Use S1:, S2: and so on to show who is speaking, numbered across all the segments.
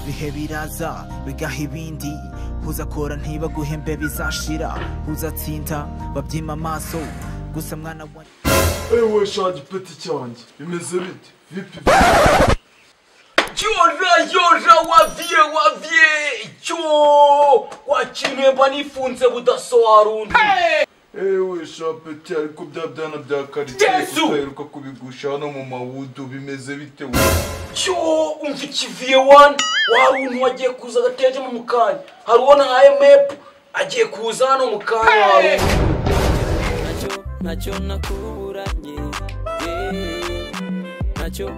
S1: bihe biraza bigaha ibindi uzakora ntibaguhembe bizashira uzatsinda babyima amaso gusa mwana wa
S2: ewe shaje peti cyanjye bimeze bite vipi
S3: Yora wavie cyo wakinemba nifunze budasoaruntu
S2: ewe shapeti ariko byabyana bya karite utaheruka kubigusha hano mu mawudu bimeze bite we
S3: cyo umva ikiviye one waruntu wagiye kuza gateje mu mukanya harubona IMF agiye kuza hano mu kanya
S4: Nacho nakuburanye Nacho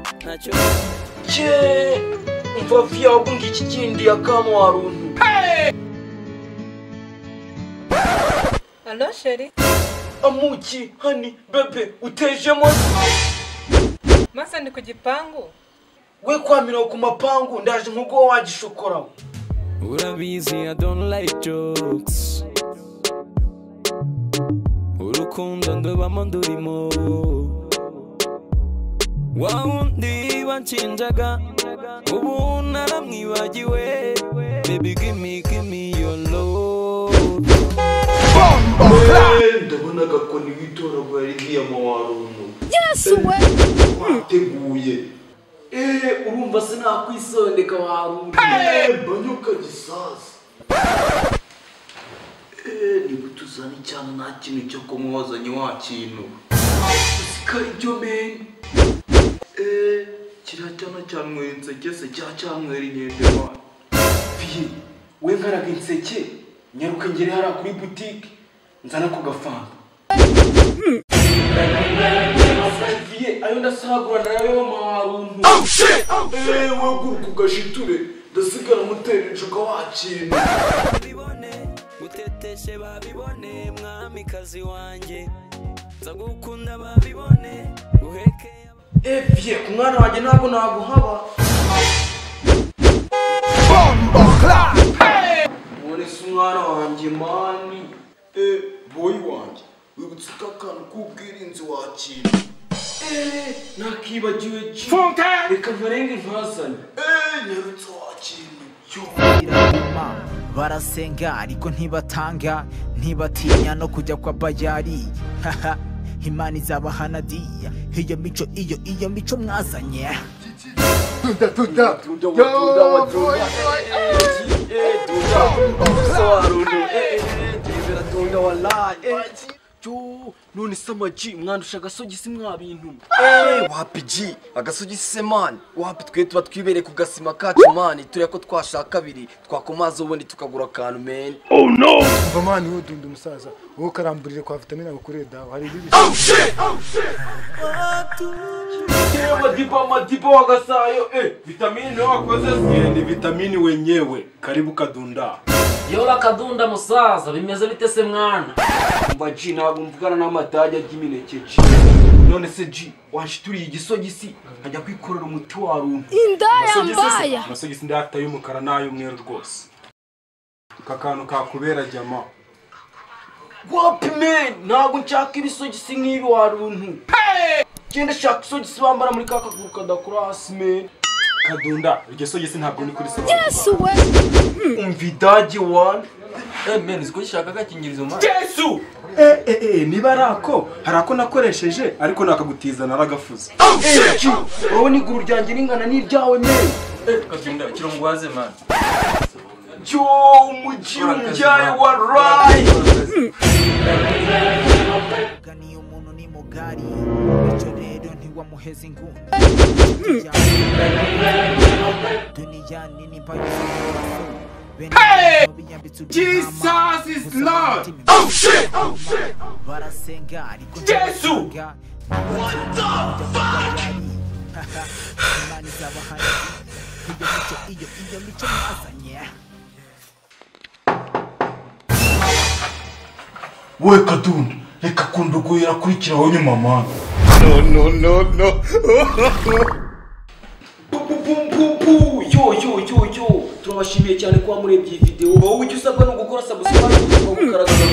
S3: che umva via bungi iki kindi yakama waruntu
S5: Allo chérie.
S3: Amuki hani bebe utejemo
S5: Masa ndi ku gipangu.
S3: we kwamira ku mapangu ndaje nkugo wagishokora
S4: Urabizi I don't like jokes Urukundo ndobamo ndurimo Wawundi banchinjaga Ubu naramwibagiwe Baby give me your love
S2: ndabona gakoni witora bari diyama waruntu
S5: Yesu we.
S2: wateguye
S3: urumva sinakwisondeka waruntu
S2: banyuka gisasa nibutuzana cyane nta kintu cyo kumwozanye wa kintu
S3: sikari byo men
S2: kiriya cyana cyanywera inseke se cya cyanywera inkende man
S3: vie we nkaraga inseke nyaruka ngere hara kuri boutique nzana ko gafanta vie ayo ndasagura nayo maruntu
S2: wewe guruka ugashiture ndasigara mutera injuka wa kintu
S4: Babibone uteteshe babibone mwamikazi wanjye Nzagukunda babibone uheke
S3: vie ku mwana wanjye ntabwo naguhaba Mwone si umwana wanjye mani
S2: boy wanjye wibutse akantu k'ubwirinzi wa kintu
S3: nakibagiwe ji reka nkarenge ntazane
S2: nyarutse wa kintu
S1: iraguma barasenga ariko ntibatanga ntibatinya no kujya kwa bayari haha Imana izabahana diya iyo mico mwazanye
S3: none samaji mwandusha agasogisi mwabintu
S6: wapi ji agasogisi se mani wapi twe tuba twibereye ku gasima kacu mani turiya ko twashaka kabiri twakomaza ubundi tukagura akantu meni
S7: umva mani wowe dunda umusaza wowe ukaramburire kwa vitamine agukoreye dawa hari ibibi
S3: madiba wagasayo vitamini niyo wakoze
S2: ni vitamini wenyewe karibu kadunda
S8: Yola kadunda musaza bimeze bite se mwana
S3: umva ji ntabwo mvugana n'amatage y'imineke ji none se ji wanshituriye igisogisi nkajya kwikorera umuti wa runtu
S5: Indaya mbaya.
S2: amasogisi ndafite y'umukara n'ay'umweru rwose aka kantu kakubera jama
S3: wapi men ntabwo nshaka ibisogisi nk'ibi wa runtu genda shaka isogisi bambara muri ka kaguru kadakora hasi men
S2: kadunda iryo sogisi ntabwo ni kuri se
S5: Yesu we.
S3: umva idage one
S8: men ziko gishaka gakingirizo mwana
S3: Yesu
S2: niba ari ako hari ako nakoresheje ariko nakagutiza naragafuze
S3: wowe n'iguru ryanjye ringana n'iryawe men
S8: kadunda kirongwaze man
S3: cyo umuji umubyaye wa rai
S1: gani umuntu ni mugari icyo rero ntiwamuheza inguni dunia nini mpaka
S2: Jesus is Lord.
S1: barasenga ariko
S3: Yesu!
S1: what the fuck Imana izabahana iyo mico mwazanye
S2: we kadunda reka kunduguira kurikiraho nyuma mama
S3: yo turabashimiye cyane kuba murebye iyi video wowe icyo usabwa no gukora subscribe ukagaragaza